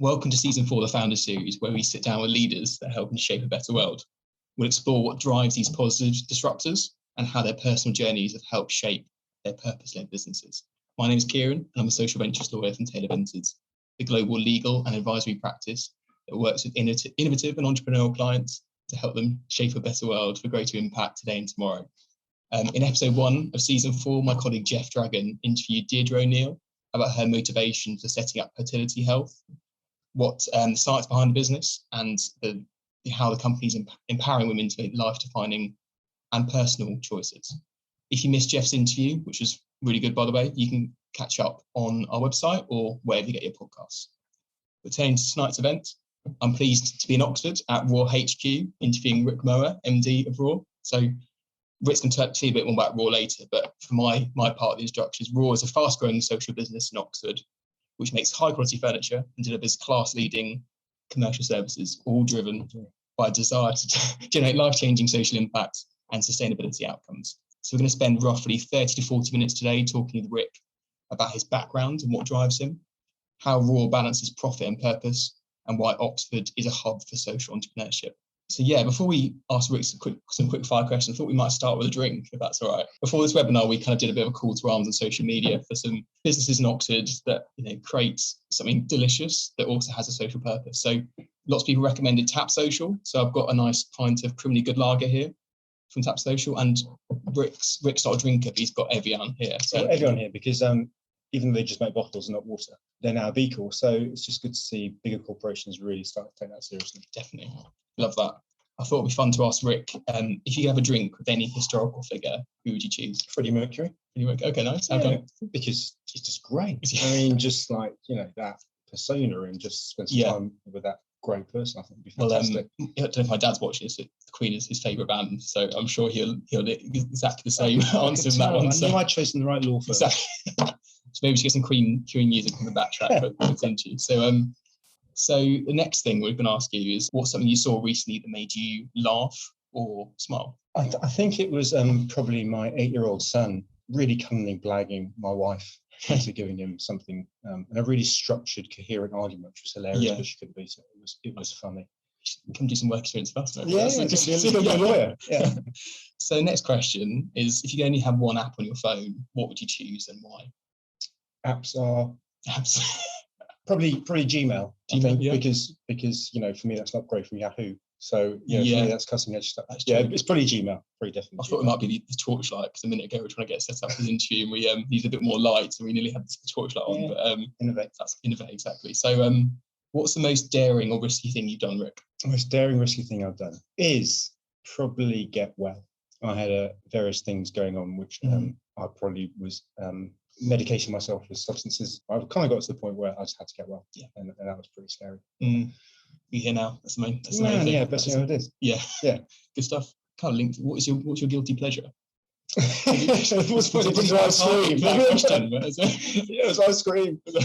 Welcome to Season 4 of the Founder Series, where we sit down with leaders that help shape a better world. We'll explore what drives these positive disruptors and how their personal journeys have helped shape their purpose-led businesses. My name is Kieran, and I'm a social ventures lawyer from Vinters, the global legal and advisory practice that works with innovative and entrepreneurial clients to help them shape a better world for greater impact today and tomorrow. In episode 1 of Season 4, my colleague Jeff Dragon interviewed Deirdre O'Neill about her motivation for setting up Fertility Health, what the science behind the business, and how the company's empowering women to make life-defining and personal choices. If you missed Jeff's interview, which was really good, by the way, you can catch up on our website or wherever you get your podcasts. But turning to tonight's event, I'm pleased to be in Oxford at Raw HQ, interviewing Rick Mower, MD of Raw. So Rick's going to tell you a bit more about Raw later, but for my part of the introductions, Raw is a fast-growing social business in Oxford, which makes high-quality furniture and delivers class-leading commercial services, all driven by a desire to generate life-changing social impact and sustainability outcomes. So we're going to spend roughly 30 to 40 minutes today talking with Rick about his background and what drives him, how Raw balances profit and purpose, and why Oxford is a hub for social entrepreneurship. So yeah, before we ask Rick some quick fire questions, I thought we might start with a drink, if that's all right. Before this webinar, we kind of did a bit of a call to arms on social media for some businesses in Oxford that creates something delicious that also has a social purpose. So lots of people recommended Tap Social. So I've got a nice pint of criminally good lager here from Tap Social, and Rick's not a drinker, but he's got Evian here. So Evian here because even though they just make bottles and not water, they're now a B Corp. So it's just good to see bigger corporations really start to take that seriously. Definitely. Love that. I thought it'd be fun to ask Rick, if you could have a drink with any historical figure, who would you choose? Freddie Mercury. Okay, nice. Yeah, because he's just great. I mean, just like, that persona and just spend some time with that great person, I think would be fantastic. I don't know if my dad's watching this, the Queen is his favourite band, so I'm sure he'll do exactly the same answer in that one. So. I knew I'd chosen the right law firm. Exactly. So maybe we should get some Queen music from the backtrack, but continue. So the next thing we're going to ask you is, what's something you saw recently that made you laugh or smile? I think it was probably my 8-year-old son really cunningly blagging my wife into giving him something, a really structured, coherent argument, which was hilarious, but she couldn't beat it. It was funny. Come do some work experience for us. Just a lawyer. Yeah. So next question is, if you only have one app on your phone, what would you choose and why? Apps. Probably Gmail. I think, because for me that's not great from Yahoo. So for me that's cutting edge stuff. It's probably Gmail. Pretty definitely. I thought it might be the torchlight, because a minute ago we were trying to get set up for the interview and we needed a bit more light, and we nearly had the torchlight on. But innovate. That's innovate, exactly. So what's the most daring or risky thing you've done, Rick? The most daring, risky thing I've done is probably get well. I had various things going on, which I probably was medicating myself with substances. I've kind of got to the point where I just had to get well, and that was pretty scary. You're here now. That's the main thing. Yeah, best thing it is. Yeah, good stuff. Kind of linked. What's your guilty pleasure? It was ice cream. It was ice cream. Do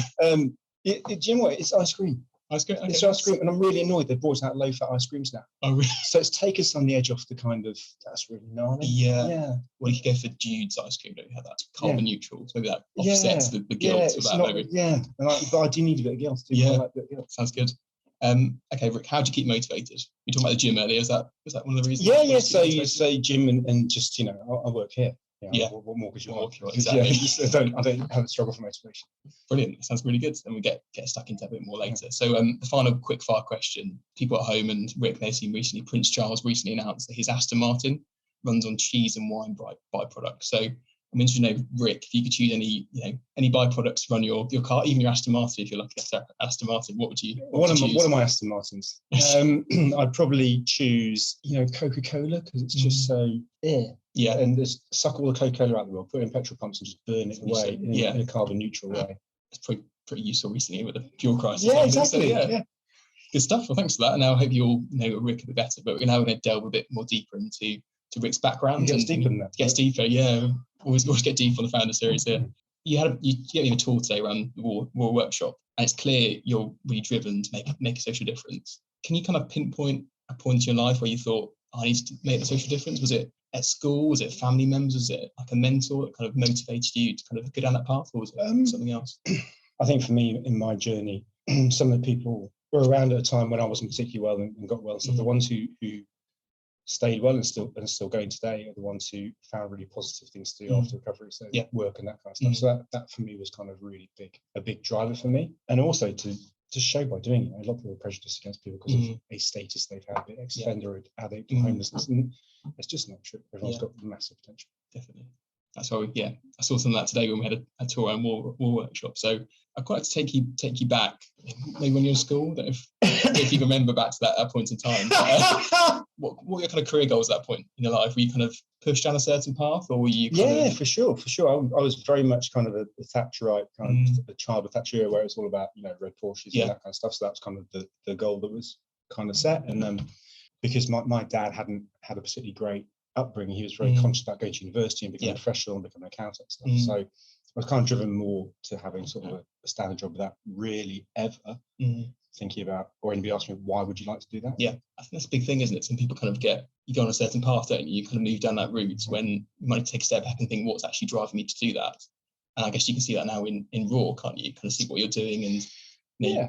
you know what? It's ice cream. Ice cream. Okay. It's ice cream, and I'm really annoyed they brought out low-fat ice creams now. Oh, really? So it's taken some of the edge off the kind of, that's really gnarly. Yeah. Well, you could go for Jude's ice cream. Don't you have that carbon neutral? So maybe that offsets the guilt of that. Maybe. Yeah, but I do need a bit of guilt. Sounds good. Okay, Rick, how do you keep motivated? You talking about the gym earlier? Is that one of the reasons? Yeah. So you say gym and just I work here. What more could you want? Exactly. I don't have a struggle for motivation. Brilliant. That sounds really good. And we'll get stuck into that a bit more later. So the final quick fire question. People at home, and Rick may have seen recently, Prince Charles recently announced that his Aston Martin runs on cheese and wine byproducts. So I'm interested to know, Rick, if you could choose any byproducts to run your car, even your Aston Martin, if you're lucky to have Aston Martin, what would you choose? One of my Aston Martins. I'd probably choose, Coca-Cola, because it's just so Yeah. And just suck all the Coca-Cola out of the world, put it in petrol pumps and just burn it away in a carbon neutral way. It's pretty useful recently with the fuel crisis. Yeah, exactly. So, good stuff. Well, thanks for that. And now I hope you all know Rick a bit better, but we're now going to delve a bit more deeper into Rick's background. It gets deeper than that. Gets deeper, yeah. Always get deep on the founder series here. You gave me a tour today around the Raw workshop, and it's clear you're really driven to make a social difference. Can you kind of pinpoint a point in your life where you thought, I need to make a social difference? Was it at school? Was it family members? Was it like a mentor that kind of motivated you to kind of go down that path, or was it something else? I think for me, in my journey, some of the people were around at a time when I wasn't particularly well and got well. So the ones who stayed well and still going today are the ones who found really positive things to do after recovery. So work and that kind of stuff. So that for me was kind of really a big driver for me. And also to show by doing it. A lot of people are prejudiced against people because of a status they've had, be it ex-offender or addict or homelessness. And it's just not true. Everyone's got massive potential. Definitely. That's why I saw some of that today when we had a tour and war workshop. So I'd quite like to take you back, maybe when you're in school, that if you remember back to that point in time. What were your kind of career goals at that point in your life? Were you kind of pushed down a certain path, or were you for sure. I was very much kind of a Thatcherite, kind of a child of Thatcher, where it's all about, red Porsches and that kind of stuff. So that was kind of the goal that was kind of set. And because my dad hadn't had a particularly great upbringing, he was very conscious about going to university and becoming a professional and becoming an accountant and stuff. So I was kind of driven more to having sort of a standard job without really ever thinking about, or anybody asked me, why would you like to do that? Yeah, I think that's a big thing, isn't it? Some people kind of you go on a certain path, don't you? You kind of move down that route when you might take a step back and think, what's actually driving me to do that? And I guess you can see that now in Raw, can't you? Kind of see what you're doing, and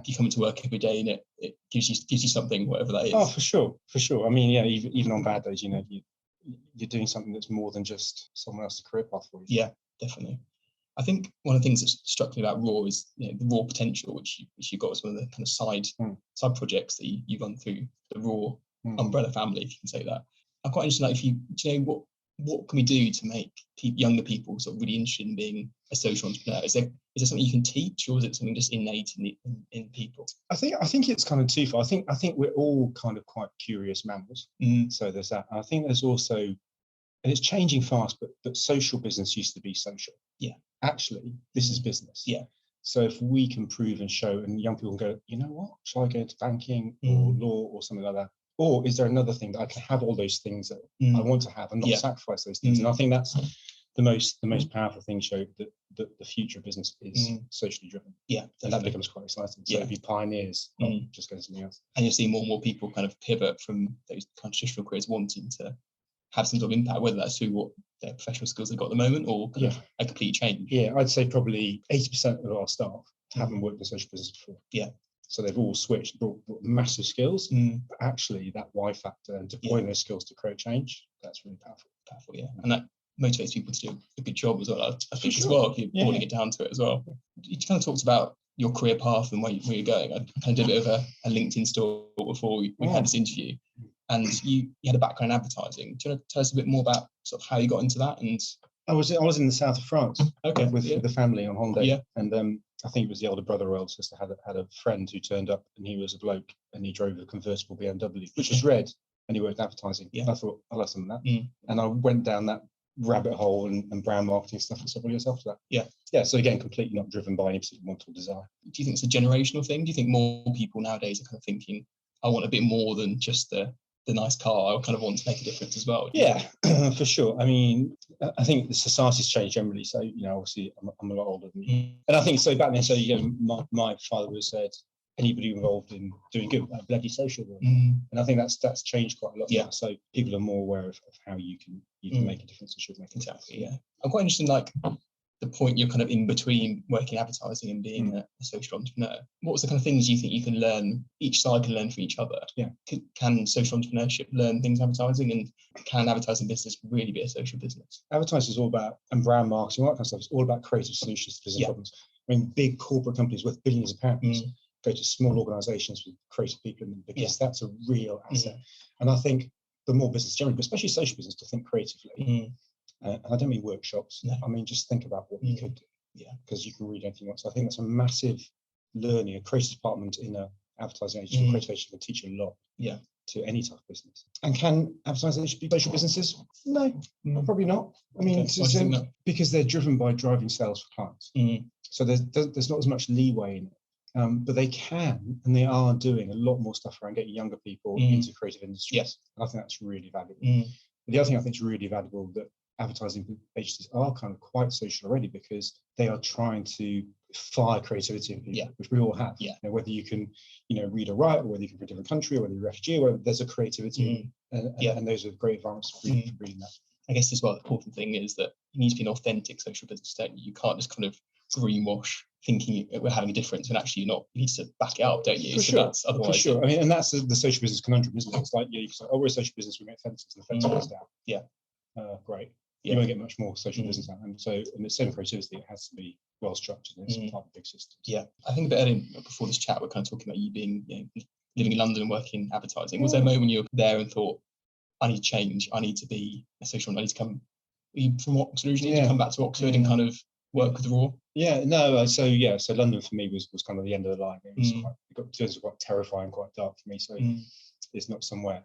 you come into work every day, and it gives you something, whatever that is. Oh, for sure. I mean, even on bad days, you're doing something that's more than just someone else's career path for you. Yeah, definitely. I think one of the things that struck me about Raw is the Raw potential, which you got as one of the kind of side projects that you run through the Raw umbrella family, if you can say that. I'm quite interested, what can we do to make younger people sort of really interested in being a social entrepreneur? Is there something you can teach, or is it something just innate in people? I think it's kind of twofold. I think we're all kind of quite curious mammals. So there's that. I think there's also, and it's changing fast, but social business used to be social. Yeah. Actually, this is business. Yeah. So if we can prove and show, and young people can go, you know what, shall I go into banking or law or something like that? Or is there another thing that I can have all those things that I want to have and not sacrifice those things? And I think that's the most powerful thing, show that the future of business is socially driven. Yeah. And that becomes quite exciting. So it'd be pioneers, not just going to something else. And you'll see more and more people kind of pivot from those kind of traditional careers wanting to have some sort of impact, whether that's through what their professional skills they've got at the moment, or kind of a complete change. Yeah, I'd say probably 80% of our staff haven't worked in social business before. Yeah. So they've all switched, brought massive skills, but actually that why factor and deploying those skills to create change, that's really powerful. Yeah. And that motivates people to do a good job as well, I think, as well, if you're boiling it down to it as well. You kind of talked about your career path and where you're going. I kind of did a bit of a LinkedIn story before we had this interview. And you had a background in advertising. Do you want to tell us a bit more about sort of how you got into that? And I was in the south of France, with the family on holiday, and I think it was the older brother or elder sister had a friend who turned up, and he was a bloke, and he drove a convertible BMW, which was red, and he worked advertising. And I thought, I'll have some of that, and I went down that rabbit hole and brand marketing stuff for several years after that. So again, completely not driven by any particular want or desire. Do you think it's a generational thing? Do you think more people nowadays are kind of thinking, I want a bit more than just the nice car, I kind of want to make a difference as well? Yeah, for sure. I mean, I think the society's changed generally. So, obviously I'm a lot older than you. And I think so back then, so my father would have said, anybody involved in doing good, bloody social work. And I think that's changed quite a lot now. So people are more aware of how you can make a difference and should make a difference. Exactly, yeah. I'm quite interested in the point you're kind of in between working advertising and being a social entrepreneur. What was the kind of things you think you can learn, each side can learn from each other? Yeah. Can social entrepreneurship learn things advertising, and can advertising business really be a social business? Advertising is all about, and brand marketing, all that kind of stuff, it's all about creative solutions to business problems. I mean, big corporate companies worth billions of pounds go to small organisations with creative people in them, because that's a real asset. And I think the more business generally, but especially social business, to think creatively. And I don't mean workshops. No. I mean, just think about what you could do. Yeah. Because you can read anything else. So I think that's a massive learning. A creative department in an advertising agency, creative agency can teach a lot. Yeah. To any type of business. And can advertising agencies be social businesses? No, probably not. I mean, because they're driven by driving sales for clients. So there's not as much leeway in it. But they can, and they are doing a lot more stuff around getting younger people into creative industries. Yes. And I think that's really valuable. The other thing I think is really valuable, that advertising agencies are kind of quite social already, because they are trying to fire creativity in people, which we all have. Whether you can, read or write, or whether you can from a different country, or whether you're a refugee, or there's a creativity, and those are great environments for reading that. I guess as well, the important thing is that you need to be an authentic social business, don't you? You can't just kind of greenwash thinking we're having a difference when actually you're not. You need to back it up, don't you? For sure. That's otherwise. For sure. I mean, and that's the social business conundrum, isn't it? It's like, you say, oh, we're a social business, we make fences, and the fence goes down. Yeah. Great. Yeah. You won't get much more social business out. And so, in the same creativity, it has to be well structured, and it's part of big systems. Yeah. I think a bit earlier before this chat, we're kind of talking about you being, living in London and working in advertising. Was there a moment when you were there and thought, I need to change, I need to be a social, I need to come, were you from Oxford originally? Did you come back to Oxford and kind of work with the Raw? So London for me was kind of the end of the line. It was quite terrifying, quite dark for me. So it's not somewhere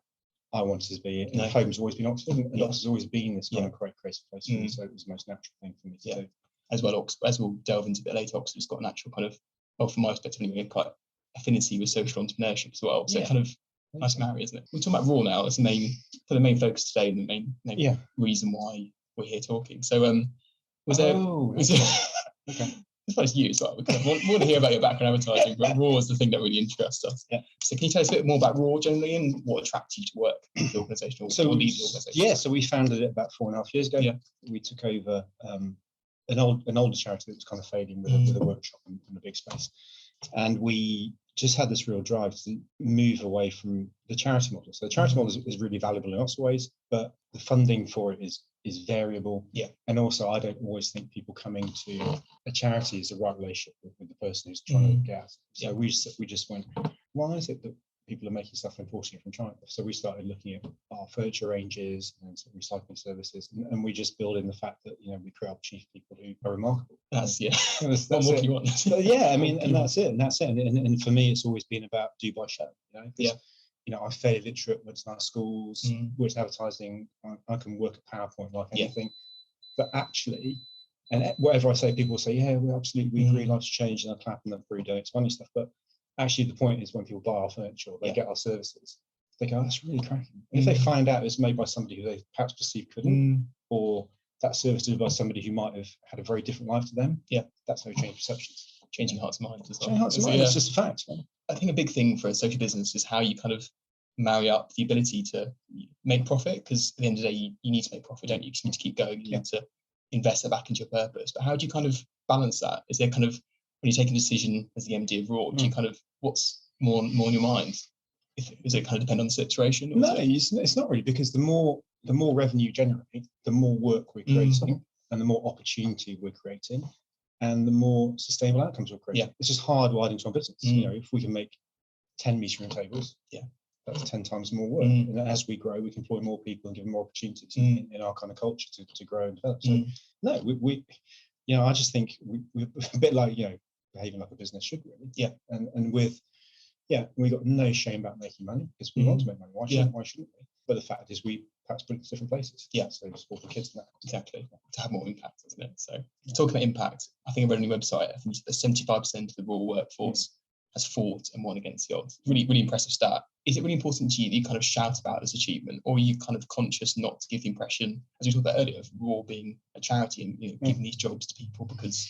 I wanted to be. Home's always been Oxford, and Oxford's always been this kind of great creative place for me. So it was the most natural thing for me to do. As well, as we'll delve into a bit later, Oxford's got a natural kind of, well, from my perspective anyway, quite affinity with social entrepreneurship as well. So kind of nice marry, isn't it? We're talking about Raw now as the main focus today, and the main reason why we're here talking. So was there okay. As far as you as well, we kind of want to hear about your background in advertising, but Raw is the thing that really interests us. Yeah. So can you tell us a bit more about Raw generally and what attracted you to work with the organisation or lead the organisation? Yeah, so we founded it about 4.5 years ago. Yeah. We took over an older charity that was kind of fading with a workshop in a big space. And we just had this real drive to move away from the charity model. So the charity model is really valuable in lots of ways, but the funding for it is variable. Yeah. And also, I don't always think people coming to a charity is the right relationship with the person who's trying to get out. So we just went, why is it that people are making stuff importing it from China? So we started looking at our furniture ranges and sort of recycling services, and we just build in the fact that we create opportunity for people who are remarkable. That's what more you want. So, I mean, and that's it. And for me, it's always been about do by show. I'm fairly literate, went to nice schools, worked advertising. I can work at PowerPoint like anything. But actually, and whatever I say, people say, yeah, we absolutely agree, life's changed, and I clap and I'm free doing it's funny stuff. But actually, the point is when people buy our furniture, they get our services, they go, oh, that's really cracking. If they find out it's made by somebody who they perhaps perceived couldn't, or that service is by somebody who might have had a very different life to them, that's how we change perceptions. Changing hearts and minds as well. Changing hearts and minds, it's just a fact. Right? I think a big thing for a social business is how you kind of marry up the ability to make profit, because at the end of the day, you need to make profit, don't you? You just need to keep going, you need to invest that back into your purpose. But how do you kind of balance that? Is there kind of, when you take a decision as the MD of Raw, do you kind of, what's more on your mind? Is it kind of depend on the situation? No, it's not really, because the more revenue you generate, the more work we're creating, and the more opportunity we're creating, and the more sustainable outcomes we're creating. It's just hardwired into our business. If we can make 10 meeting room tables, that's 10 times more work. And as we grow, we can employ more people and give them more opportunities in our kind of culture to grow and develop. So no, we I just think we're a bit like, behaving like a business should, really. Yeah. And with, we got no shame about making money, because we want to make money. Why shouldn't we? But the fact is, we perhaps put it to different places. Yeah. So support the kids in that. Exactly. To have more impact, isn't it? So talking about impact, I think I read on your website, I think that 75% of the rural workforce has fought and won against the odds. Really, really impressive stat. Is it really important to you that you kind of shout about this achievement, or are you kind of conscious not to give the impression, as we talked about earlier, of Raw being a charity and giving these jobs to people because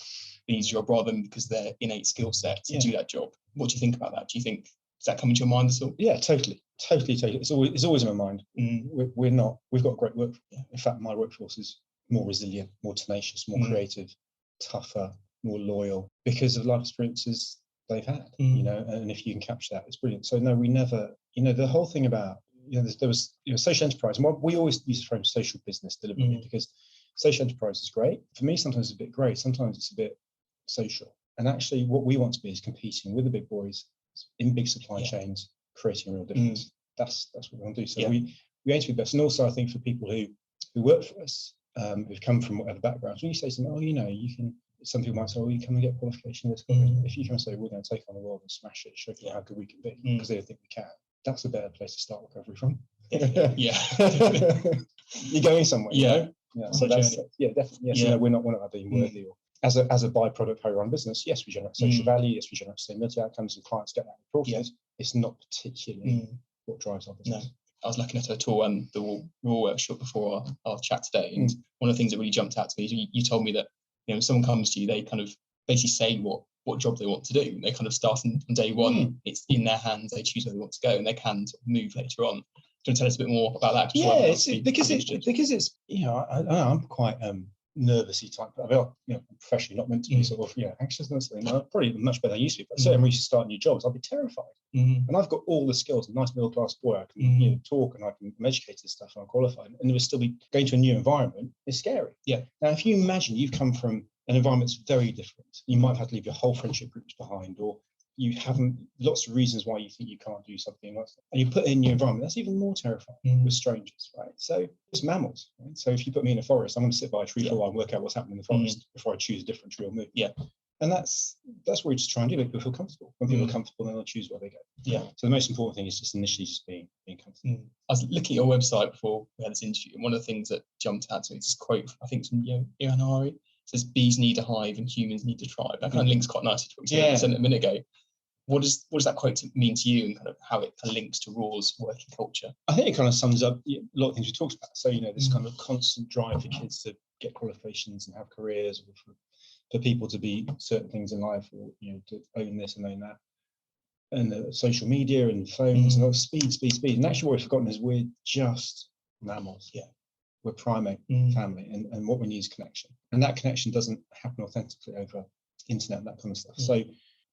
they need a job rather than because their innate skill set to do that job? What do you think about that? Do you think, does that come into your mind at all? Yeah, totally. It's always in my mind. We've got great work. In fact, my workforce is more resilient, more tenacious, more creative, tougher, more loyal, because of life experiences they've had, and if you can capture that, it's brilliant. So no, we never, the whole thing about, there was, social enterprise, and we always use the phrase social business deliberately, because social enterprise is great. For me, sometimes it's a bit grey, sometimes it's a bit social. And actually what we want to be is competing with the big boys in big supply chains, creating a real difference. That's what we want to do. So we aim to be best. And also, I think for people who work for us, who've come from whatever backgrounds, when you say something, you can, some people might say, you come and get qualification. If you come and say, we're going to take on the world and smash it, show you how good we can be, because they think we can, that's a better place to start recovery from. You're going somewhere. So that's definitely. So we're not about being worthy, or as a byproduct how you run business. Yes, we generate social value. Yes, we generate sustainability outcomes, and clients get that in the process. It's not particularly what drives our business. No. I was lucky enough to tour the Raw workshop before our chat today, and one of the things that really jumped out to me is you told me that when someone comes to you, they kind of basically say what job they want to do. They kind of start on day one. It's in their hands. They choose where they want to go, and they can sort of move later on. Do you want to tell us a bit more about that? Because it's I'm quite nervousy type. I mean, I'm professionally not meant to be sort of anxious and something. I'm probably much better than I used to be. But certainly when we used to start new jobs, I'd be terrified. And I've got all the skills. A nice middle class boy. I can talk and I'm educated and stuff. And I'm qualified. And it would still be going to a new environment. It's scary. Yeah. Now, if you imagine you've come from an environment that's very different, you might have had to leave your whole friendship groups behind, or you haven't, lots of reasons why you think you can't do something like that, and you put it in your environment, that's even more terrifying with strangers, right? So it's mammals, right? So if you put me in a forest, I'm going to sit by a tree for a while and work out what's happening in the forest before I choose a different tree or move. Yeah. And that's what we just try and do, make people feel comfortable. When people are comfortable, then they'll choose where they go. Yeah. So the most important thing is just initially just being comfortable. I was looking at your website before we had this interview, and one of the things that jumped out to me is this quote, I think it's from Ian Hari. It says, "Bees need a hive and humans need a tribe." That kind of links quite nicely to what you said a minute ago. What does that quote mean to you, and kind of how it kind of links to Raw's working culture? I think it kind of sums up a lot of things we talked about. So, this kind of constant drive for kids to get qualifications and have careers, or for people to be certain things in life, or, to own this and own that. And social media and phones and speed. And actually what we've forgotten is we're just mammals. Yeah. We're primate family, and what we need is connection. And that connection doesn't happen authentically over internet and that kind of stuff. So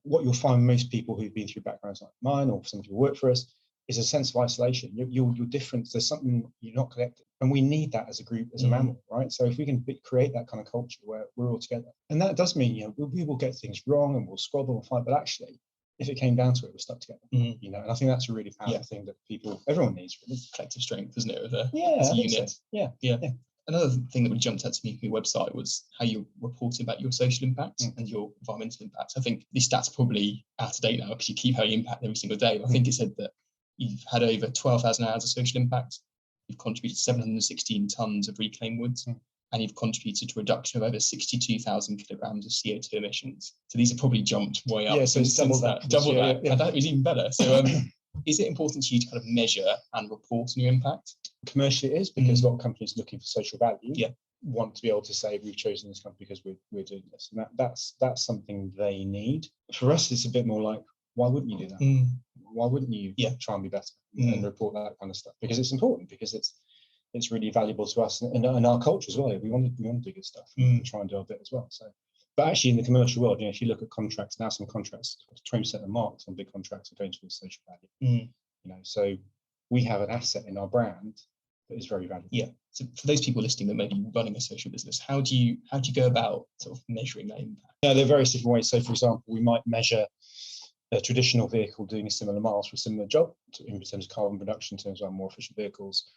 what you'll find most people who've been through backgrounds like mine, or some people who work for us, is a sense of isolation. You're different. There's something you're not connected, and we need that as a group, as a mammal, right? So if we can create that kind of culture where we're all together, and that does mean we will get things wrong and we'll squabble and fight, but actually, if it came down to it, we're stuck together. And I think that's a really powerful thing that everyone needs. Really, collective strength, isn't it? As a unit. So. Yeah. Another thing that really jumped out to me from your website was how you're reporting about your social impact and your environmental impact. I think these stats are probably out of date now because you keep having impact every single day. I think it said that you've had over 12,000 hours of social impact. You've contributed 716 tons of reclaimed woods, and you've contributed to a reduction of over 62,000 kilograms of CO2 emissions. So these have probably jumped way up. Yeah, so it's double that. Double that. And that was even better. So is it important to you to kind of measure and report on your impact? Commercially it is, because a lot of companies looking for social value want to be able to say we've chosen this company because we're doing this, and that's something they need. For us, it's a bit more like, why wouldn't you do that? Why wouldn't you try and be better and report that kind of stuff? Because it's important, because it's really valuable to us and our culture as well. We want to do good stuff and try and do our bit as well. So, but actually in the commercial world, if you look at contracts now, some contracts, 20% of marks on big contracts are going towards social value. So we have an asset in our brand that is very valuable. Yeah. So for those people listening that may be running a social business, how do you go about sort of measuring that impact? There are various different ways. So, for example, we might measure a traditional vehicle doing a similar miles for a similar job in terms of carbon reduction, in terms of our more efficient vehicles.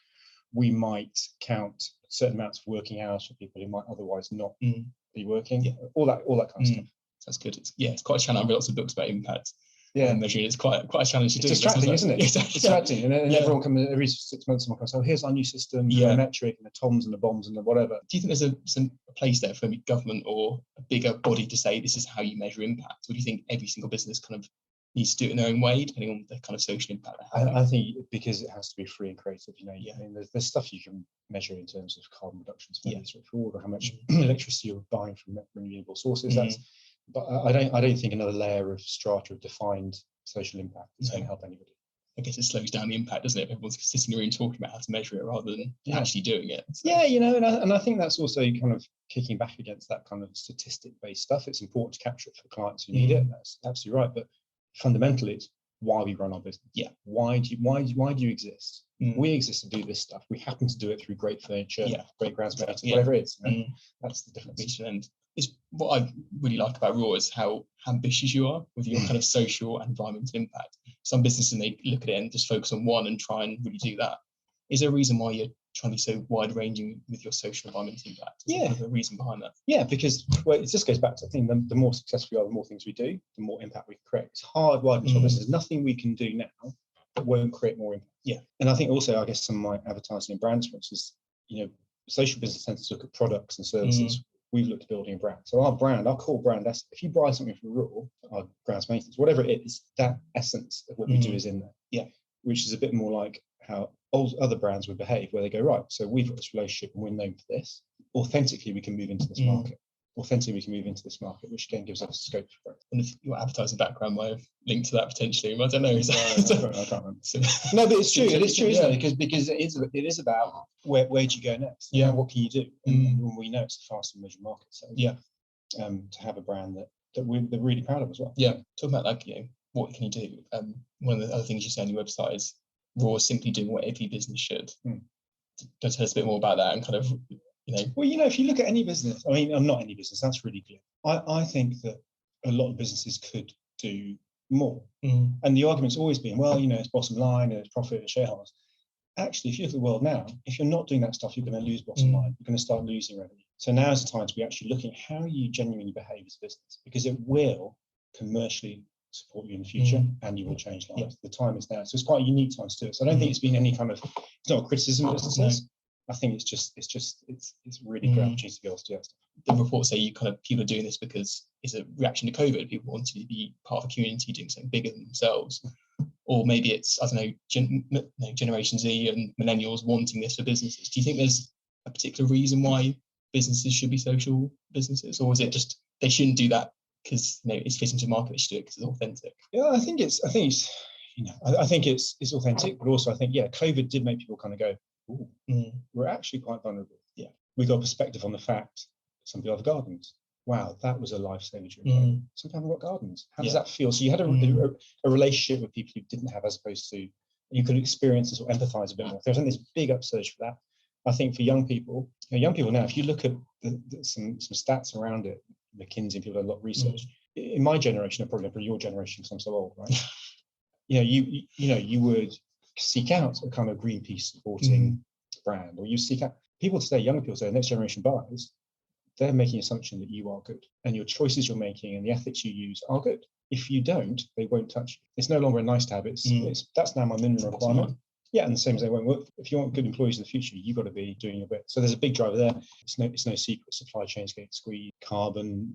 We might count certain amounts of working hours for people who might otherwise not be working. All that kind of stuff. That's good. It's quite a challenge. I've read lots of books about impact. Measuring it's quite a challenge to do. It's distracting, isn't it? Exactly. Distracting, and then everyone comes every 6 months. Someone comes, "Oh, here's our new system, the metric and the toms and the bombs and the whatever." Do you think there's a place there for a government or a bigger body to say this is how you measure impact, or do you think every single business kind of needs to do it in their own way, depending on the kind of social impact? I think because it has to be free and creative. I mean, there's stuff you can measure in terms of carbon reductions, or how much electricity you're buying from renewable sources. But I don't think another layer of strata of defined social impact is going to help anybody. I guess it slows down the impact, doesn't it? Everyone's sitting in the room talking about how to measure it rather than actually doing it. So. Yeah, and I think that's also kind of kicking back against that kind of statistic-based stuff. It's important to capture it for clients who need it. That's absolutely right. But fundamentally, it's why we run our business. Yeah. Why do you exist? We exist to do this stuff. We happen to do it through great furniture, great grounds, whatever it is. That's the difference. And it's what I really like about Raw is how ambitious you are with your kind of social and environmental impact. Some businesses, they look at it and just focus on one and try and really do that. Is there a reason why you're trying to be so wide-ranging with your social and environmental impact? Is there kind of a reason behind that? Yeah, because it just goes back to, I think, the more successful we are, the more things we do, the more impact we can create. It's hard wired into our business. There's nothing we can do now that won't create more impact. Yeah. And I think also, I guess, some of my advertising and brands, for instance, social business tends to look at products and services. We've looked at building a brand. So our core brand, if you buy something from Raw, our grounds maintenance, whatever it is, that essence of what we do is in there. Yeah. Which is a bit more like how other brands would behave, where they go, right, so we've got this relationship and we're known for this. Authentically, we can move into this market. authentically we can move into this market, which again gives us scope for growth. And if your advertising background might have linked to that potentially, I don't know. I can't remember. No, but it's true. It is true, isn't it? Because it is about where do you go next? Yeah. What can you do? And we know it's a fast emerging market. So yeah, to have a brand that we're really proud of as well. Yeah, talking about like, what can you do? One of the other things you say on your website is Raw is simply doing what every business should. Can you tell us a bit more about that and kind of, Well, if you look at any business, I mean, not any business, that's really clear. I think that a lot of businesses could do more. And the argument's always been, well, it's bottom line, it's profit, and shareholders. Actually, if you look at the world now, if you're not doing that stuff, you're going to lose bottom line. You're going to start losing revenue. So now is the time to be actually looking at how you genuinely behave as a business, because it will commercially support you in the future and you will change lives. The time is now. So it's quite a unique time to do it. So I don't think it's been any kind of, it's not a criticism of businesses. I think it's really great opportunity to be able to do that stuff. The reports say people are doing this because it's a reaction to COVID. People want to be part of a community doing something bigger than themselves. Or maybe it's, I don't know, Generation Z and millennials wanting this for businesses. Do you think there's a particular reason why businesses should be social businesses? Or is it just they shouldn't do that because it's fitting to market, they should do it because it's authentic? Yeah, I think it's authentic, but also I think, COVID did make people kind of go, ooh, we're actually quite vulnerable. Yeah. We got perspective on the fact some people have gardens. Wow, that was a lifesaver during COVID. Some people haven't got gardens. How does that feel? So you had a relationship with people who didn't have, as opposed to you could experience this or empathize a bit more. There's this big upsurge for that. I think for young people now, if you look at some stats around it, McKinsey, people have a lot of research. In my generation, probably your generation, because I'm so old, right? You would seek out a kind of Greenpeace supporting brand, or you seek out people today, young people today, next generation buys, they're making an assumption that you are good and your choices you're making and the ethics you use are good. If you don't, they won't touch you. It's no longer a nice to have. That's now my minimum requirement. Yeah, and the same as they won't work. If you want good employees in the future, you've got to be doing your bit. So there's a big driver there. It's no secret. Supply chains getting squeezed, carbon,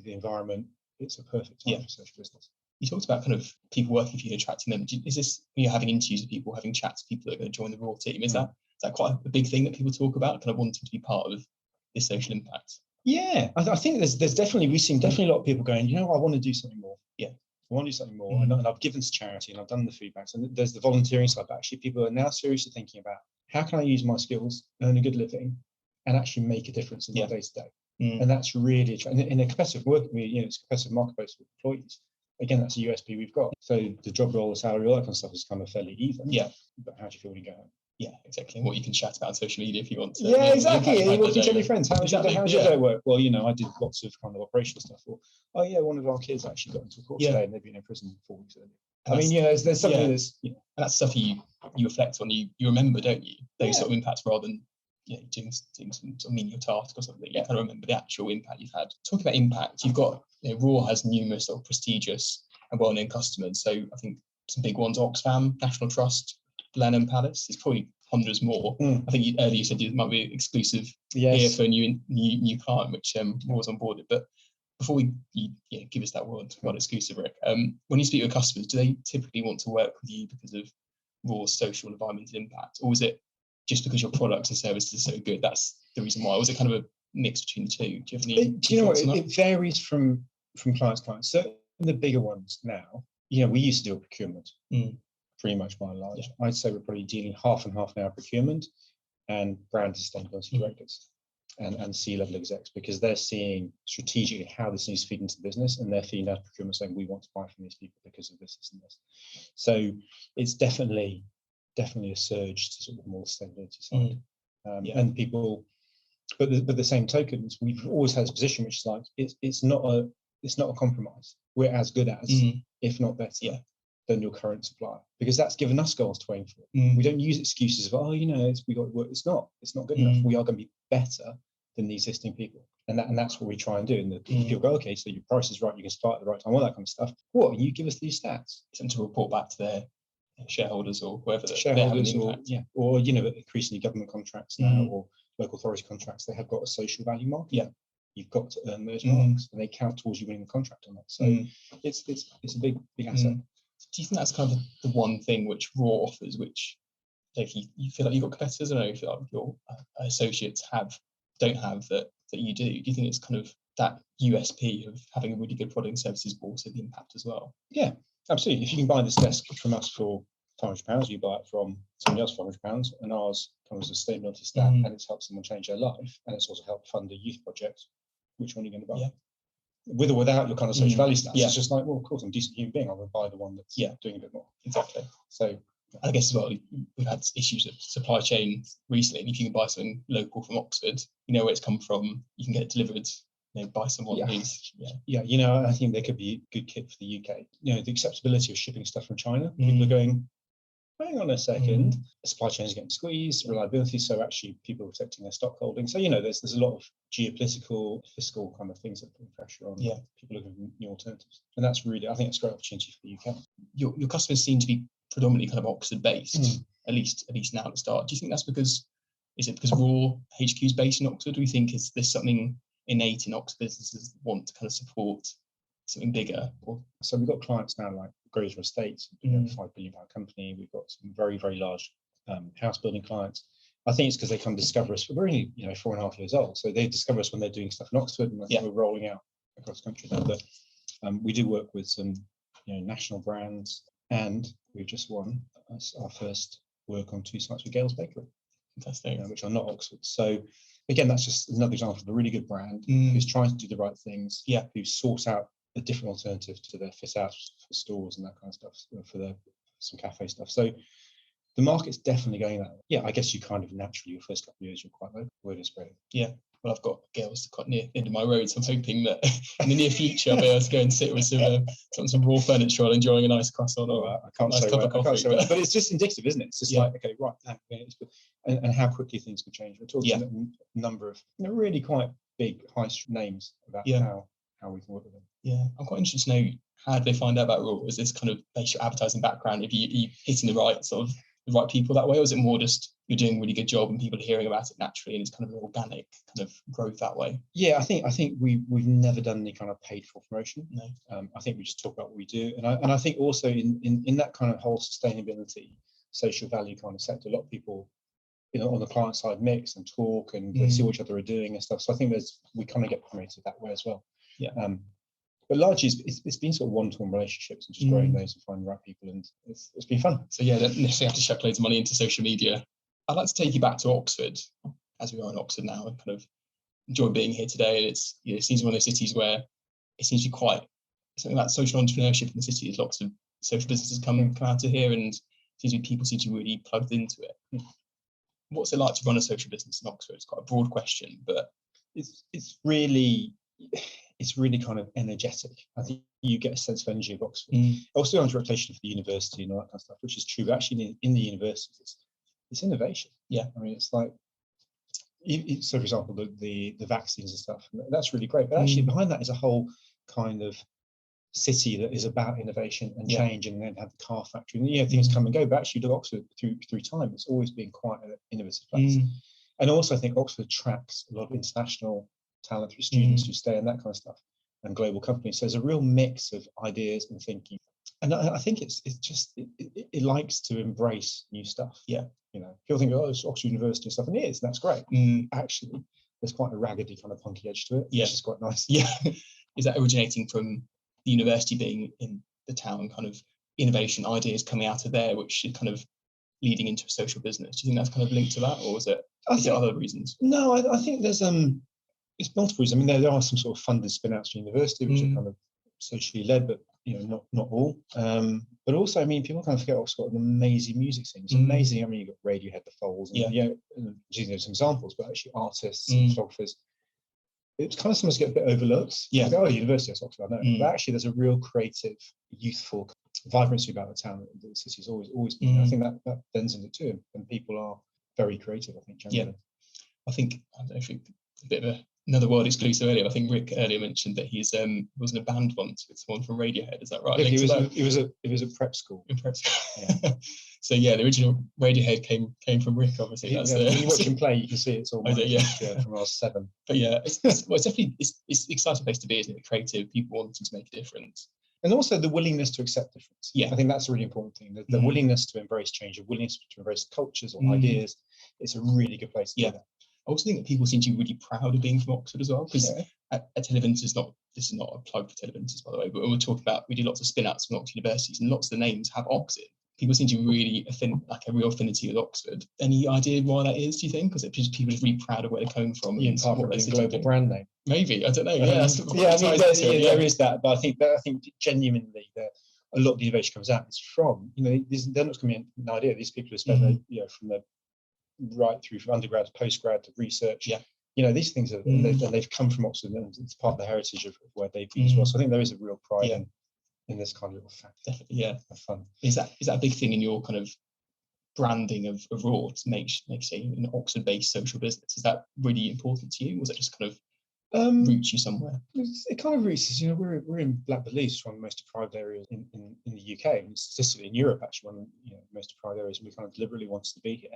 the environment. It's a perfect time for social business. You talked about kind of people working for you, attracting them. Is this, when you're having interviews with people, having chats with people that are going to join the Raw team, is that quite a big thing that people talk about, kind of wanting to be part of this social impact? Yeah, I think there's definitely, we've seen definitely a lot of people going, I want to do something more. Yeah, I want to do something more. And I've given to charity and I've done the feedbacks. And there's the volunteering side, but actually people are now seriously thinking about how can I use my skills, earn a good living, and actually make a difference in my day to day. And that's really, in a competitive work, it's a competitive marketplace with employees. Again, that's a USP we've got. So the job role, the salary, all that kind of stuff is kind of fairly even. Yeah. But how do you feel when you go home? Yeah, exactly. And what you can chat about on social media if you want to. Yeah, exactly. What can you tell your friends? How's your day at work? Well, I did lots of kind of operational stuff. Or, one of our kids actually got into a court today and they've been in prison 4 weeks earlier. I mean, there's something that's... And that's stuff you reflect on, you remember, don't you? Those sort of impacts rather than doing some sort of menial task or something. You kind of remember the actual impact you've had. Talking about impact, you've got, Raw has numerous sort of prestigious and well-known customers. So I think some big ones, Oxfam, National Trust, Blenheim Palace. There's probably hundreds more. I think earlier you said it might be exclusive here for a new client, which was onboarded. But before you give us that word exclusive, Rick, when you speak with customers, do they typically want to work with you because of Raw's social and environmental impact, or is it just because your products and services are so good? That's the reason why. Or was it kind of a mix between the two? Do you have any? Do you know what? It varies from client to client. So the bigger ones now, we used to do a procurement. Pretty much by and large. I'd say we're probably dealing half and half now procurement and brand sustainability directors and C-level execs, because they're seeing strategically how this needs to feed into the business, and they're feeding out procurement saying we want to buy from these people because of this and this. So it's definitely a surge to sort of more sustainability side. And people, but the same tokens, we've always had this position which is like it's not a compromise. We're as good as, if not better, than your current supplier, because that's given us goals to aim for. We don't use excuses of we got to work. It's not good enough. We are going to be better than the existing people, and that's what we try and do. And people go, okay, so your price is right, you can start at the right time, all that kind of stuff. What? You give us these stats, and to report back to their shareholders or whoever shareholders, or increasingly government contracts now or local authority contracts, they have got a social value mark. You've got to earn those marks, and they count towards you winning the contract on that. So it's a big asset. Do you think that's kind of the one thing which Raw offers, which if you feel like you've got competitors, I don't know, you feel like your associates don't have that you do? Do you think it's kind of that USP of having a really good product and services, but also the impact as well. Yeah, absolutely. If you can buy this desk from us for £500, you buy it from someone else for £100, and ours comes with a sustainability stat, and it's helped someone change their life, and it's also helped fund a youth project. Which one are you going to buy? Yeah. With or without your kind of social value stats, Yeah. it's just like, well, of course, I'm a decent human being. I'm going to buy the one that's doing a bit more. Exactly. So I guess as well, we've had issues of supply chain recently. And if you can buy something local from Oxford, you know where it's come from. You can get it delivered. By someone who's I think there could be a good kit for the UK. The acceptability of shipping stuff from China. People are going, hang on a second, the supply chain is getting squeezed, reliability. So actually, people are protecting their stock holding. So there's a lot of geopolitical, fiscal kind of things that put pressure on people looking for new alternatives, and that's really, I think, it's a great opportunity for the UK. Your customers seem to be predominantly kind of Oxford based, at least now at the start. Do you think that's because Raw HQ is based in Oxford? Do you think is there something innate in Oxford businesses that want to kind of support something bigger? So we've got clients now like Grosvenor Estates, a £5 billion company. We've got some very, very large house building clients. I think it's because they come discover us. We're only 4.5 years old, so they discover us when they're doing stuff in Oxford, and we're rolling out across the country now. But we do work with some national brands, and we've just won our first work on 2 sites with Gales Bakery. Fantastic. Which are not Oxford. So again, that's just another example of a really good brand who's trying to do the right things, who sorts out a different alternative to their fit out for stores and that kind of stuff, for some cafe stuff. So the market's definitely going that way. Yeah, I guess you kind of naturally, your first couple of years, you're quite low. Word is spreading. Yeah. Well, I've got Gales quite near the end of my road, so I'm hoping that in the near future I'll be able to go and sit with some raw furniture while enjoying a nice croissant or I can't nice say cup of coffee. But it's just indicative, isn't it? It's just like, okay, right, and how quickly things could change. We're talking a number of really quite big high street names about how we can work with them. Yeah, I'm quite interested to know, how do they find out about Raw? Is this kind of based your advertising background? Are you hitting the right people that way, or is it more just you're doing a really good job and people are hearing about it naturally, and it's kind of an organic kind of growth that way? Yeah, I think we've never done any kind of paid for promotion. No. I think we just talk about what we do, and I think also in that kind of whole sustainability, social value kind of sector, a lot of people on the client side mix and talk and they see what each other are doing and stuff. So I think we kind of get promoted that way as well. Yeah. But largely it's been sort of one-to-one relationships and just growing those and finding the right people, and it's been fun. So don't necessarily have to chuck loads of money into social media. I'd like to take you back to Oxford, as we are in Oxford now, and kind of enjoy being here today. And it's it seems one of those cities where it seems to be quite something like social entrepreneurship in the city. There's lots of social businesses come out of here, and people seem to be really plugged into it. What's it like to run a social business in Oxford? It's quite a broad question, but it's really kind of energetic. I think you get a sense of energy of Oxford. Also, under reputation for the university and all that kind of stuff, which is true. But actually, in the universities, it's innovation. Yeah, I mean, it's like, so for example, the vaccines and stuff. That's really great. But actually, behind that is a whole kind of city that is about innovation and change, and then have the car factory. And things come and go. But actually, look, Oxford through time, it's always been quite an innovative place. And also, I think Oxford attracts a lot of international talent through students who stay and that kind of stuff, and global companies. So there's a real mix of ideas and thinking, and I think it likes to embrace new stuff. Yeah, people think, oh, it's Oxford University and stuff, and it is, and that's great. Actually, there's quite a raggedy kind of punky edge to it, which is quite nice. Yeah. Is that originating from the university being in the town, kind of innovation ideas coming out of there, which is kind of leading into a social business? Do you think that's kind of linked to that, or is it other reasons? No, I think there's it's multiple reasons. I mean, there are some sort of funded spin-outs from university, which are kind of socially led, but not all. But also, I mean, people kind of forget Oxford got an amazing music scene. It's amazing. I mean, you've got Radiohead, The Falls, and using some examples, but actually artists and photographers. It's kind of sometimes get a bit overlooked. Like, oh, university of Oxford, I know. But actually, there's a real creative, youthful vibrancy about the town. The city's always been. I think that bends into it too, and people are very creative, I think, generally. Yeah. I don't know if a bit of another world exclusive earlier. I think Rick earlier mentioned that he's was in a band once with someone from Radiohead. Is that right? Yeah, it was a prep school. In prep school. Yeah. So the original Radiohead came from Rick, obviously. When you watch him play, you can see it's all from when I was 7. But it's definitely it's an exciting place to be, isn't it? Creative people wanting to make a difference. And also the willingness to accept difference. Yeah, I think that's a really important thing. The willingness to embrace change, the willingness to embrace cultures or ideas. It's a really good place to do that. I also think that people seem to be really proud of being from Oxford as well, because at Televinters, this is not a plug for Televinters, by the way, but when we're talking about, we do lots of spin-outs from Oxford universities, and lots of the names have Ox in. People seem to really like a real affinity with Oxford. Any idea why that is, do you think? Because people are just really proud of where they're coming from. Yeah, apart from a global brand name. Maybe, I don't know. Yeah, there is that, but I think genuinely that a lot of the innovation comes out is from, they're not coming in an idea. These people have spent, from the right through from undergrad to postgrad to research. Yeah. These things are, they've come from Oxford, and it's part of the heritage of where they've been as well. So I think there is a real pride in this kind of little fact. Definitely, yeah. Fun. Is that a big thing in your kind of branding of Raw to make say an Oxford-based social business? Is that really important to you, or was it just kind of roots you somewhere? It kind of roots us. We're in Black Belize, one of the most deprived areas in the UK, and statistically in Europe, actually one of the most deprived areas. And we kind of deliberately wanted to be here.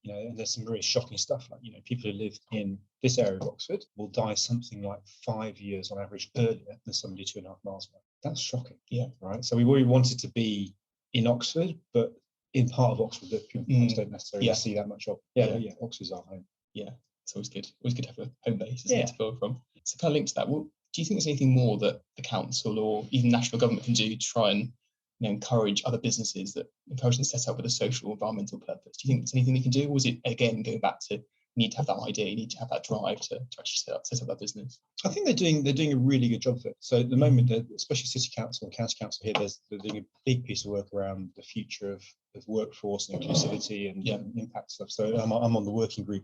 And there's some really shocking stuff, like people who live in this area of Oxford will die something like 5 years on average earlier than somebody 2.5 miles away. That's shocking. Yeah. Right. So we really wanted to be in Oxford, but in part of Oxford that people don't necessarily see that much of. But Oxford's our home. Yeah, it's always good. Always good to have a home base, isn't it, to build from. So kind of linked to that, do you think there's anything more that the council or even national government can do to try and encourage other businesses, that encourage them to set up with a social, environmental purpose? Do you think there's anything they can do, or is it again going back to you need to have that idea, you need to have that drive to actually set up that business? I think they're doing a really good job of it. So at the moment, especially city council and county council here, they're doing a big piece of work around the future of workforce and inclusivity and impact stuff. So I'm on the working group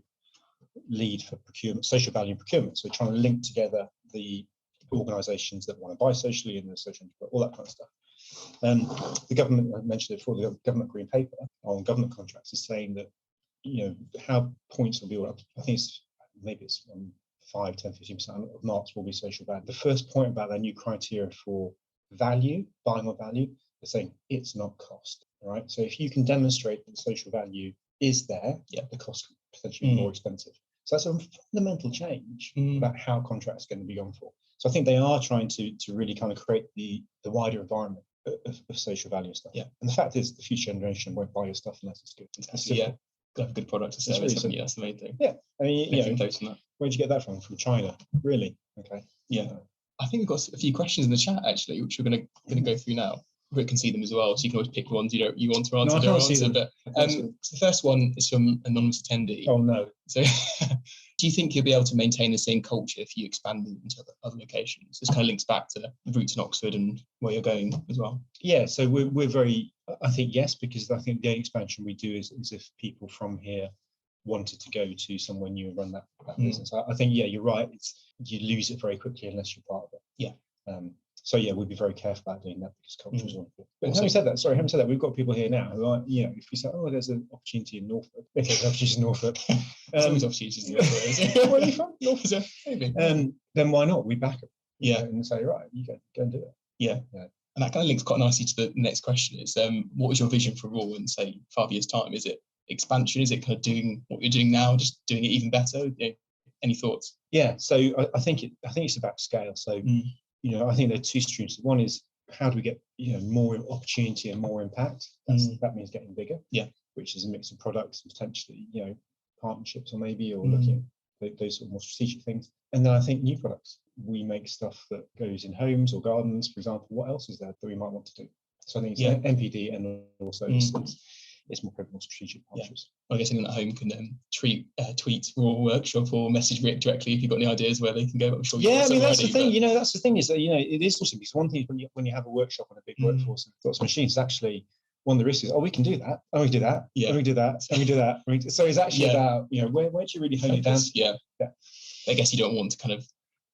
lead for procurement, social value procurement. So trying to link together the organisations that want to buy socially and the social, all that kind of stuff. The government, I mentioned it before, the government green paper on government contracts is saying that how points will be, I think it's 5, 10, 15% of marks will be social value. The first point about their new criteria for value, buying on value, they're saying it's not cost. Right. So if you can demonstrate that the social value is there, the cost could potentially be more expensive. So that's a fundamental change about how contracts are going to be gone for. So I think they are trying to really kind of create the wider environment of social value stuff. Yeah. And the fact is, the future generation won't buy your stuff unless it's good. Got a good product to service. Really that's the main thing. Yeah. I mean, that. Where'd you get that from? From China? Really? Okay. Yeah. I think we've got a few questions in the chat actually, which we're going to go through now. Rick can see them as well, so you can always pick ones you want to answer. No, I can't see them. But so the first one is from an anonymous attendee. Oh no. So do you think you'll be able to maintain the same culture if you expand into other locations? This kind of links back to the roots in Oxford and where you're going as well. Yeah, so we're very, I think yes, because I think the only expansion we do is if people from here wanted to go to somewhere new and run that business. I think, you're right. You lose it very quickly unless you're part of it. Yeah. So we'd be very careful about doing that because culture is wonderful. But having said that, we've got people here now who are, if we say, there's an opportunity in Norfolk, if there's an opportunity in Norfolk, there's always opportunities in Norfolk. Where are you from? Norfolk, maybe. Then why not? We back them. Yeah, and say, right, you go and do it. Yeah. And that kind of links quite nicely to the next question. Is what is your vision for Raw in say 5 years' time? Is it expansion? Is it kind of doing what you're doing now, just doing it even better? Any thoughts? Yeah. So I think it's about scale. So. I think there are two streams. One is how do we get more opportunity and more impact? That means getting bigger. Yeah, which is a mix of products and potentially partnerships or looking at those sort of more strategic things. And then I think new products. We make stuff that goes in homes or gardens, for example. What else is there that we might want to do? So I think it's NPD and also it's more strategic partnerships. I guess anyone at home can tweet Raw Workshop or message Rick directly if you've got any ideas where they can go. I'm sure. That's the thing. That's the thing is that it is also because one thing is when you have a workshop on a big workforce and lots of machines, it's actually one of the risks is we can do that, and we do that, and we do that, and we do that. So it's actually about where do you really hone it down? Yeah. I guess you don't want to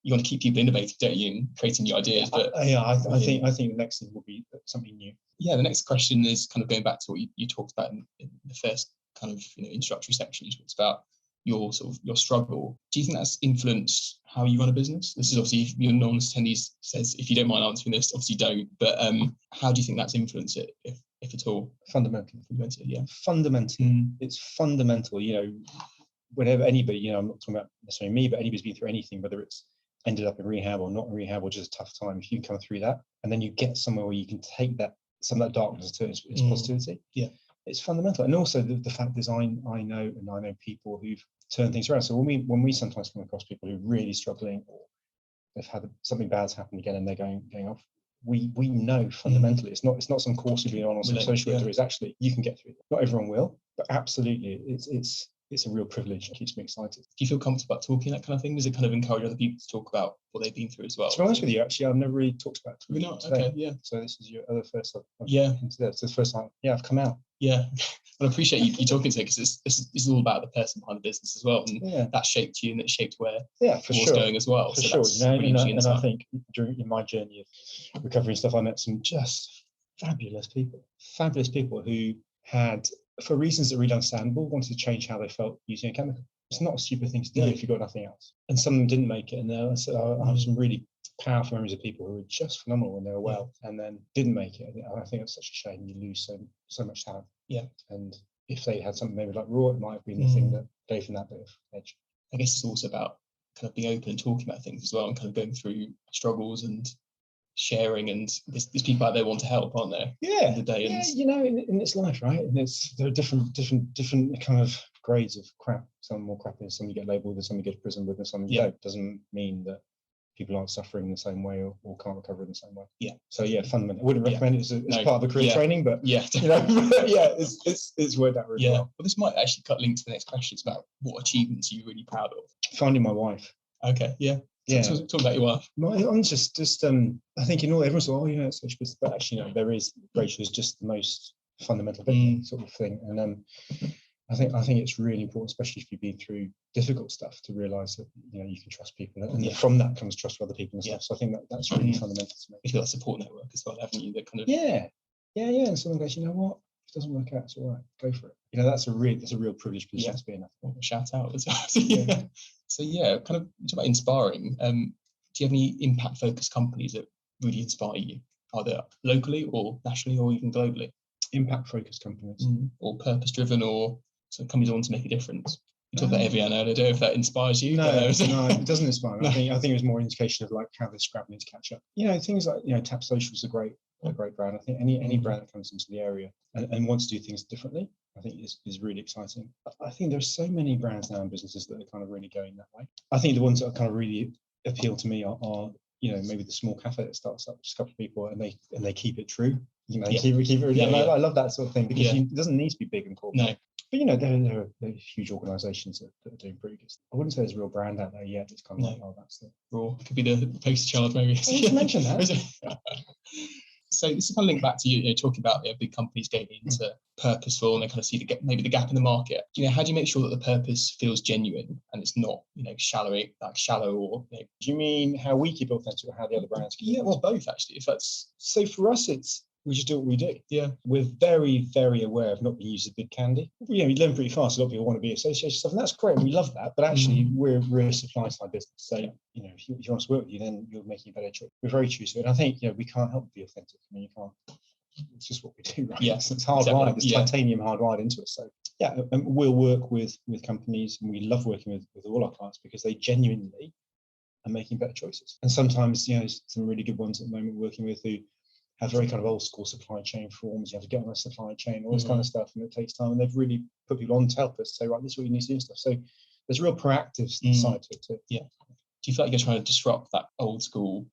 you want to keep people innovative, don't you, and creating new ideas. But I think the next thing will be something new. Yeah, the next question is kind of going back to what you talked about in the first kind of introductory section. You talked about your struggle. Do you think that's influenced how you run a business? This is obviously your non-attendees says if you don't mind answering this, obviously don't. But how do you think that's influenced it, if at all? Fundamentally, yeah. Fundamentally, it's fundamental. Whenever anybody, I'm not talking about necessarily me, but anybody's been through anything, whether it's ended up in rehab or not in rehab or just a tough time, if you can come through that and then you get somewhere where you can take some of that darkness to its positivity, it's fundamental. And also the fact is I know people who've turned things around. So when we sometimes come across people who are really struggling or have had something bad's happened again and they're going off. We know fundamentally it's not some course you've been on or some social worker. It's actually you can get through it. Not everyone will, but absolutely it's a real privilege. It keeps me excited. Do you feel comfortable about talking that kind of thing? Does it kind of encourage other people to talk about what they've been through as well? To be honest with you, actually, I've never really talked about it. Not okay, yeah. So this is your other first. It's the first time. Yeah, I've come out. Yeah, and I appreciate you talking to it, because this is all about the person behind the business as well, and that shaped you and it shaped where for sure going as well. For sure, you know, and I think in my journey of recovery and stuff, I met some just fabulous people who had, for reasons that are really understandable, wanted to change how they felt using a chemical. It's not a stupid thing to do if you've got nothing else. And some of them didn't make it, and I have some really powerful memories of people who were just phenomenal when they were well, and then didn't make it. And I think it's such a shame. You lose so much talent. Yeah. And if they had something maybe like raw, it might have been the thing that gave them that bit of edge. I guess it's also about kind of being open and talking about things as well, and kind of going through struggles and sharing, and there's people out there want to help, aren't there? Yeah. The day, and you know, in this life, right? And there are different kind of grades of crap. Some more crappy, some you get labelled, and some you go to prison with, and some you don't. Doesn't mean that people aren't suffering in the same way or can't recover in the same way. Yeah. So fundamentally, I wouldn't recommend it as part of the career training, but you know, it's worked out really well. Well, this might actually cut link to the next question. It's about what achievements are you really proud of? Finding my wife. Okay. Yeah. Talk about your wife. I'm just I think everyone's like, it's such business, but actually, Rachel is just the most fundamental sort of thing, and I think it's really important, especially if you've been through difficult stuff, to realise that you can trust people, and from that comes trust for other people and stuff. So I think that's really fundamental to me. You've got a support network as well, haven't you? That kind of and someone goes, you know what, if it doesn't work out, it's all right, go for it. That's a real privileged position to be in. Shout out as well. So kind of talk about inspiring. Do you have any impact focused companies that really inspire you, either locally or nationally or even globally? Impact focused companies, or purpose driven, or so companies that want to make a difference. You talk about every anecdote. I don't know if that inspires you. No, it doesn't inspire me. I think it was more an indication of like how they're scrabbling to catch up. Things like Tap Social is a great brand. I think any brand that comes into the area and wants to do things differently, I think is really exciting. I think there's so many brands now and businesses that are kind of really going that way. I think the ones that are kind of really appeal to me are maybe the small cafe that starts up, just a couple of people, and they keep it true. Keep it. I love that sort of thing, because it doesn't need to be big and corporate. No. But there are huge organisations that are doing pretty good stuff. I wouldn't say there's a real brand out there yet. It's kind of like, that's the raw. Could be the poster child, maybe. I didn't mention that. So this is kind of linked back to talking about big companies getting into purposeful, and they kind of see the gap in the market. How do you make sure that the purpose feels genuine and it's not shallow or? Do you mean how we keep authentic, or how the other brands keep? Yeah, well, both actually. If that's so, for us, we just do what we do. Yeah. We're very, very aware of not being used as big candy. You learn pretty fast. A lot of people want to be associated stuff, and that's great. We love that. But actually, we're a supply side business. So, if you want us to work with you, then you're making a better choice. We're very true to it. And I think, we can't help but be authentic. I mean, you can't. It's just what we do, right? Yes, it's hardwired. It's titanium hardwired into us. So, and we'll work with companies, and we love working with all our clients, because they genuinely are making better choices. And sometimes, some really good ones at the moment working with who have very kind of old school supply chain forms. You have to get on the supply chain, all this kind of stuff, and it takes time. And they've really put people on to help us say, right, this is what you need to do and stuff. So there's a real proactive side to it too. Yeah. Do you feel like you're trying to disrupt that old school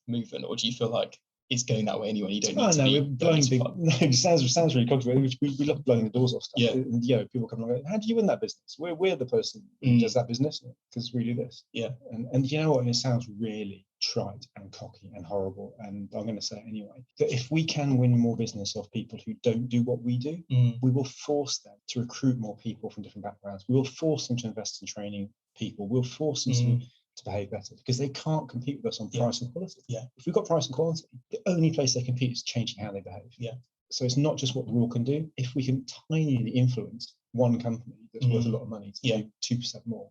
movement, or do you feel like it's going that way anyway? You don't need to be. We're blowing big. No, it sounds really cocky. We love blowing the doors off stuff. Yeah. And, people come along. How do you win that business? We're the person who does that business, because we do this. Yeah. And you know what? And it sounds really trite and cocky and horrible, and I'm going to say it anyway, that if we can win more business off people who don't do what we do, we will force them to recruit more people from different backgrounds. We will force them to invest in training people. We'll force them to behave better, because they can't compete with us on price and quality. Yeah. If we've got price and quality, the only place they compete is changing how they behave. Yeah. So it's not just what the rule can do. If we can tinily influence one company that's worth a lot of money to do 2% more,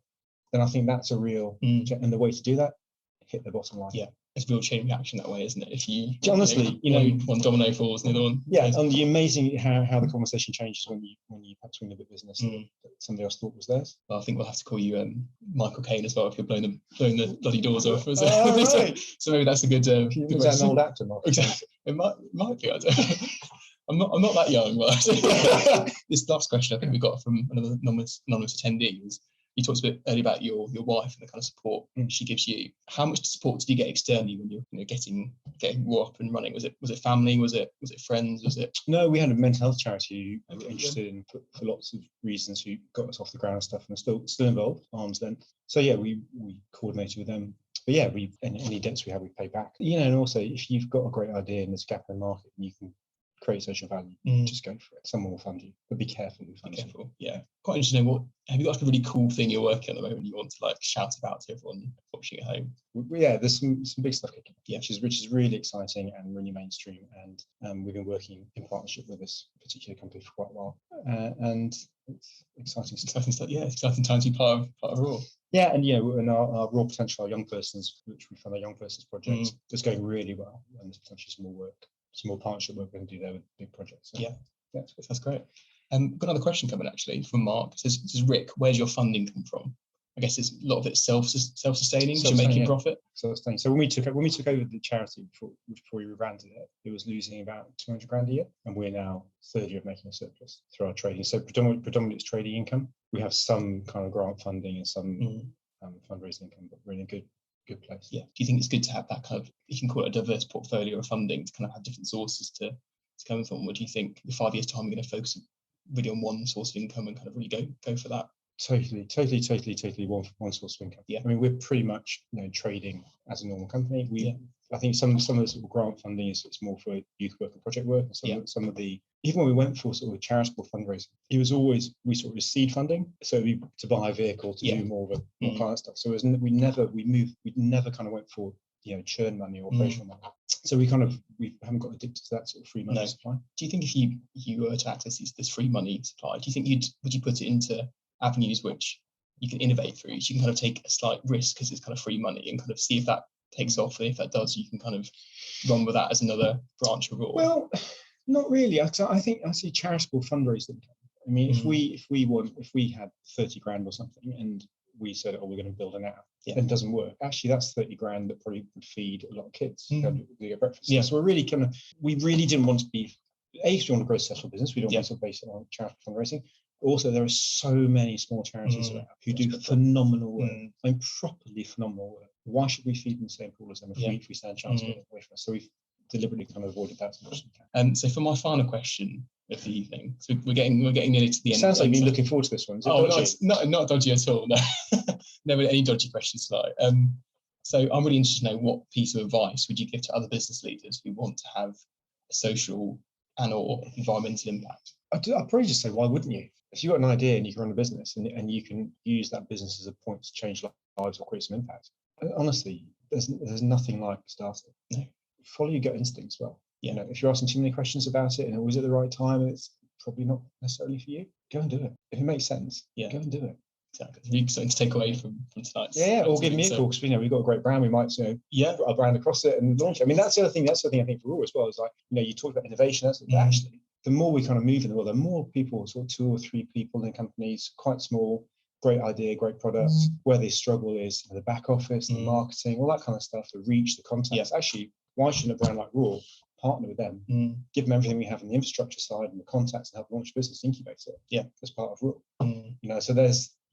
then I think that's a real, and the way to do that, hit the bottom line. Yeah. It's real chain reaction that way, isn't it? If you honestly, one domino falls and the other one. Yeah, and the amazing how the conversation changes when you perhaps win a bit business that somebody else thought was theirs. Well, I think we'll have to call you Michael Caine as well if you're blowing the bloody doors off. Right. So maybe that's a good. Was that an old actor, Mark? Exactly. It might be. I don't know. I'm not that young, but this last question I think we got from another anonymous attendee is, you talked a bit earlier about your wife and the kind of support she gives you. How much support did you get externally when you're getting Raw up and running? Was it family? Was it friends? Was it? No, we had a mental health charity who were interested in for lots of reasons, who got us off the ground and stuff, and are still involved, arm's length. So yeah, we coordinated with them. But yeah, any debts we have, we pay back. And also if you've got a great idea and there's a gap in the market and you can create social value, just go for it. Someone will fund you, but be careful who funds you. Yeah, quite interesting. Have you got like a really cool thing you're working on at the moment you want to like shout about to everyone watching at home? Yeah, there's some big stuff kicking, which is really exciting and really mainstream, and we've been working in partnership with this particular company for quite a while, and it's exciting stuff. Exciting stuff. Yeah, it's exciting time to be part of Raw. Yeah, and and our Raw Potential, our young persons, which we fund our young persons project, is going really well, and there's potentially some more partnership work we can do there with big projects. So, yeah, that's great. Got another question coming actually from Mark. It says, Rick, where's your funding come from? I guess it's a lot of it self-sustaining. You're making profit. Self-sustaining. So when we took over the charity before we rebranded it was losing about 200 grand a year, and we're now third year of making a surplus through our trading. So predominantly it's trading income. We have some kind of grant funding and some fundraising income, but we're in a good place. Yeah. Do you think it's good to have that kind of, you can call it a diverse portfolio of funding, to kind of have different sources to come from? Or do you think in 5 years' time we're going to focus really on one source of income and kind of really go for that? Totally one source of income. Yeah. I mean, we're pretty much trading as a normal company. I think some of the sort of grant funding is more for youth work and project work, and some of the, even when we went for sort of charitable fundraising, it was always, we sort of seed funding, so to buy a vehicle to do more of a client stuff. So we never kind of went for churn money or operational money. So we haven't got addicted to that sort of free money supply. Do you think if you were to access this free money supply, do you think would you put it into avenues which you can innovate through, so you can kind of take a slight risk because it's kind of free money, and kind of see if that takes off, and if that does, you can kind of run with that as another branch of Raw? Well, not really. I think I see charitable fundraising. I mean, if we had 30 grand or something and we said, we're going to build an app, and it doesn't work, actually that's 30 grand that probably would feed a lot of kids to get breakfast. So we really didn't want to be, we want to grow a successful business. We don't want to base it on charitable fundraising. Also, there are so many small charities around who do phenomenal work, properly phenomenal work. Why should we feed in the same pool as them if we stand a chance to get away from us? So we've deliberately kind of avoided that as much as we can. So for my final question of the evening, so we're getting nearly to the end. Sounds like you've been looking forward to this one. Not dodgy at all. No, never any dodgy questions tonight. So I'm really interested to know, what piece of advice would you give to other business leaders who want to have a social and/or environmental impact? I'd probably just say, why wouldn't you? If you've got an idea and you can run a business and you can use that business as a point to change lives or create some impact, honestly, there's nothing like starting. No. Follow your gut instinct as well. If you're asking too many questions about it and was it the right time and it's probably not necessarily for you, go and do it. If it makes sense, go and do it. Exactly. Really something to take away from tonight. Or give me a call, because we've got a great brand. We might put our brand across it and launch it. I mean, that's the other thing. I think for Raw as well is like, you talk about innovation. That's actually, the more we kind of move in the world, the more people, sort of 2 or 3 people in companies, quite small, great idea, great product. Where they struggle is the back office, the marketing, all that kind of stuff, the reach, the contacts. Actually, why shouldn't a brand like Raw partner with them, give them everything we have on the infrastructure side and the contacts, and help launch a business, incubate it as part of Raw? So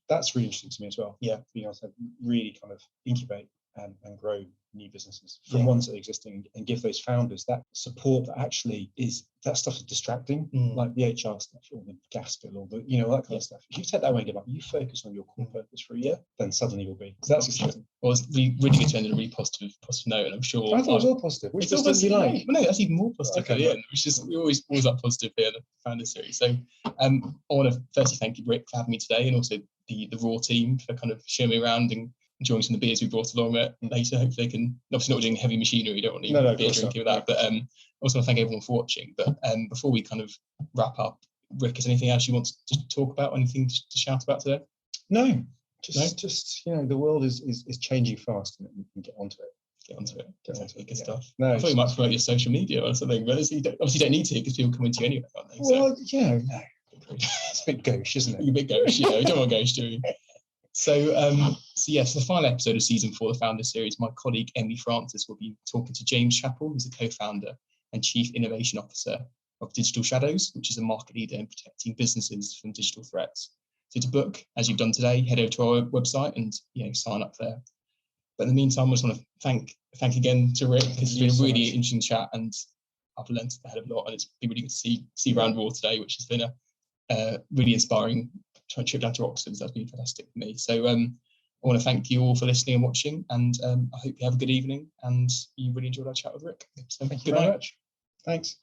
that's really interesting to me as well. Being able to really kind of incubate and grow new businesses from ones that are existing, and give those founders that support that actually is, that stuff is distracting, like the HR stuff or the gas bill or the all that kind of stuff. If you take that away and go, you focus on your core purpose for a year, then suddenly you'll be. So that's exciting. Well, it's really good to end on a really positive note, and I'm sure I thought it was all positive. Which positive do you like? Well, no, that's even more positive at the end, which is, we always like positive here in the Founder Series. So I want to firstly thank you, Rick, for having me today, and also the Raw team for kind of showing me around and enjoying some of the beers we brought along later. Hopefully they can, obviously not doing heavy machinery, you don't want any beer drinking with that, but also want to thank everyone for watching. But before we kind of wrap up, Rick, is there anything else you want to talk about, anything to shout about today? No, just the world is changing fast, and we can get onto it. Good stuff. No, I thought you might promote your social media or something, but obviously you don't need to, because people come into you anyway, aren't they? Well, no. It's a bit gauche, isn't it? You're a bit gauche, we don't want gauche, do we? So the final episode of season 4 of the Founder Series, my colleague Emily Francis will be talking to James Chappell, who's the co-founder and chief innovation officer of Digital Shadows, which is a market leader in protecting businesses from digital threats. So to book, as you've done today, head over to our website and sign up there. But in the meantime, I just want to thank again to Rick, because it's been a really interesting chat, and I've learned a hell of a lot, and it's been really good to see around Raw today, which has been a really inspiring trip down to Oxford. That's been fantastic for me. So I want to thank you all for listening and watching, and I hope you have a good evening and you really enjoyed our chat with Rick. So thank you very much. Thanks.